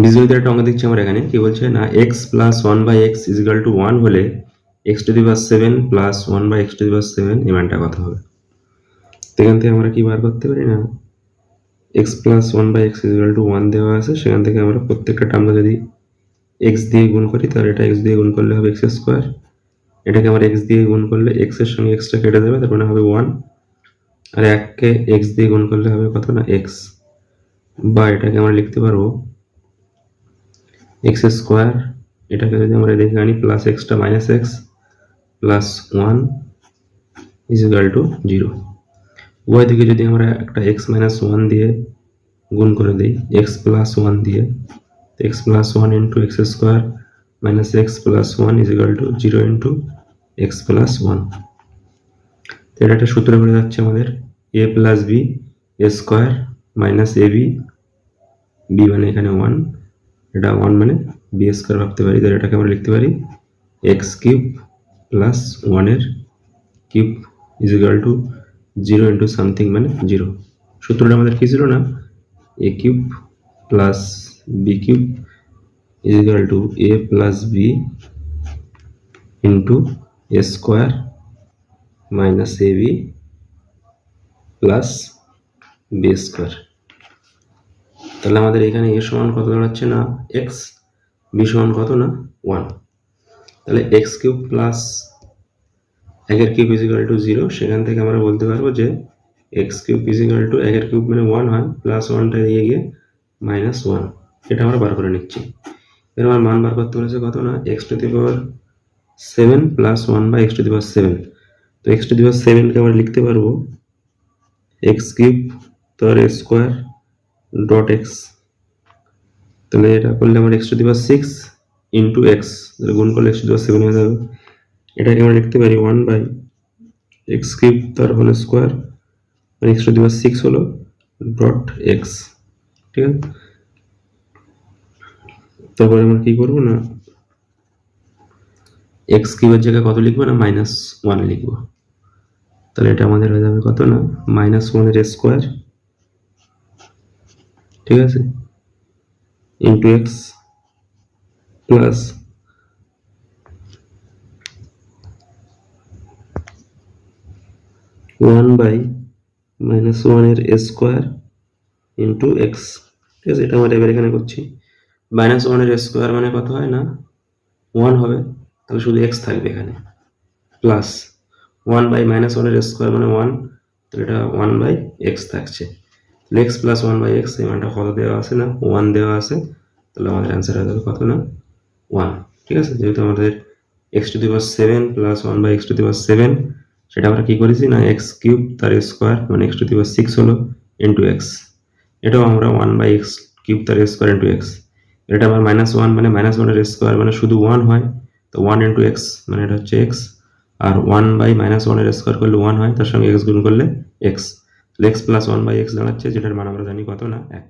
বীজগণিত একটা অঙ্ক দিচ্ছি আমরা এখানে, কি বলছে না x plus 1/x is equal to 1 হলে x to the power 7 plus 1/x to the power 7 এই মানটা কত হবে। তো এখান থেকে আমরা কি বার করতে পারি না, x plus 1/x is equal to 1 দেওয়া আছে, সেখান থেকে আমরা প্রত্যেকটা টার্মে যদি x দিয়ে গুণ করি তাহলে এটা x দিয়ে গুণ করলে হবে x স্কোয়ার, এটাকে আমরা x দিয়ে গুণ করলে x এর সঙ্গে x টা কেটে যাবে, তারপরে হবে 1, আর 1 কে x দিয়ে গুণ করলে হবে কত না x, বা এটাকে আমরা লিখতে পারবো x স্কোয়ার, এটাকে যদি আমরা দেখে আনি plus extra minus x plus 1 is equal to 0। উভয় দিকে যদি আমরা একটা x মাইনাস 1 দিয়ে গুণ করে দিই x প্লাস 1 দিয়ে, x plus 1 into x square minus x plus 1 is equal to 0 into x plus 1। তো এটা একটা সূত্র বেড়ে যাচ্ছে আমাদের a plus b a square minus A b, b মানে এখানে 1, এটা 1 মানে বি স্কোয়ার ভাবতে পারি, তাহলে এটাকে আমরা লিখতে পারি এক্স কিউব প্লাস 1 এর cube is equal to 0 into something মানে 0। সূত্রটা আমাদের কি ছিল না, A cube plus B cube is equal to A plus B into A square minus A B plus B square. তাহলে আমাদের এখানে এ সমান কত দাঁড়াচ্ছে না এক্স, বি সমান কত না 1, তাহলে এক্স কিউব প্লাস 1 এর কিউব ইজ ইকুয়াল টু 0, সেখান থেকে আমরা বলতে পারবো যে x cube is equal to 1 এর কিউব মানে 1 হয়, প্লাস 1টা দিয়ে গিয়ে মাইনাস 1, এটা আমরা বার করে নিচ্ছি। এর আমার মান বার করতে বলেছে কত না x to the power 7 plus 1/x to the power 7। তো x টু দি পাওয়ার 7 কে আমরা লিখতে পারবো x কিউব তার স্কোয়ার ডট x, তাহলে এটা করলে আমার x to the power 6 into x, গুণ করলে x টু দি পাওয়ার 7 হয়ে যাবে। এটাকে আমরা লিখতে পারি 1/x কিউব তার হোল স্কোয়ার মানে x টু দি পাওয়ার 6 হলো ডট x, ঠিক আছে। তারপরে আমরা কি করবো না x কিউবের জায়গায় কত লিখবো না -1 লিখবো, তাহলে এটা আমাদের হয়ে যাবে কত না -1 এর স্কোয়ার, ঠিক আছে, ইন্টু x প্লাস 1/-1 এর স্কোয়ার ইন্টু x, ঠিক আছে। এটা আমরা এবার এখানে করছি, -1 এর স্কোয়ার মানে কত হয় না 1 হবে, তাহলে শুধু x থাকবে এখানে, প্লাস 1/-1 এর স্কোয়ার মানে 1, তাহলে এটা 1/x থাকছে, তাহলে x প্লাস 1/x এই মানটা কত দেওয়া আছে না 1 দেওয়া আছে, তাহলে আমাদের অ্যান্সার হয়ে যাবে কত না 1, ঠিক আছে। যেহেতু আমাদের x to the power 7 plus 1/x to the power 7, সেটা আমরা কি করেছি না x কিউব তার স্কোয়ার মানে x টু দি পাওয়ার 6 হলো ইন্টু x, এটাও আমরা 1/x কিউব তার স্কোয়ার ইন্টু x, এটা আমার -1 মানে -1 এর স্কোয়ার মানে শুধু 1 হয়, তো 1 ইন্টু x মানে এটা হচ্ছে x, আর 1/-1 এর স্কোয়ার করলে 1 হয়, তার সঙ্গে x গুণ করলে x, তাহলে x প্লাস 1/x দাঁড়াচ্ছে, যেটার মান আমরা জানি কত না 1।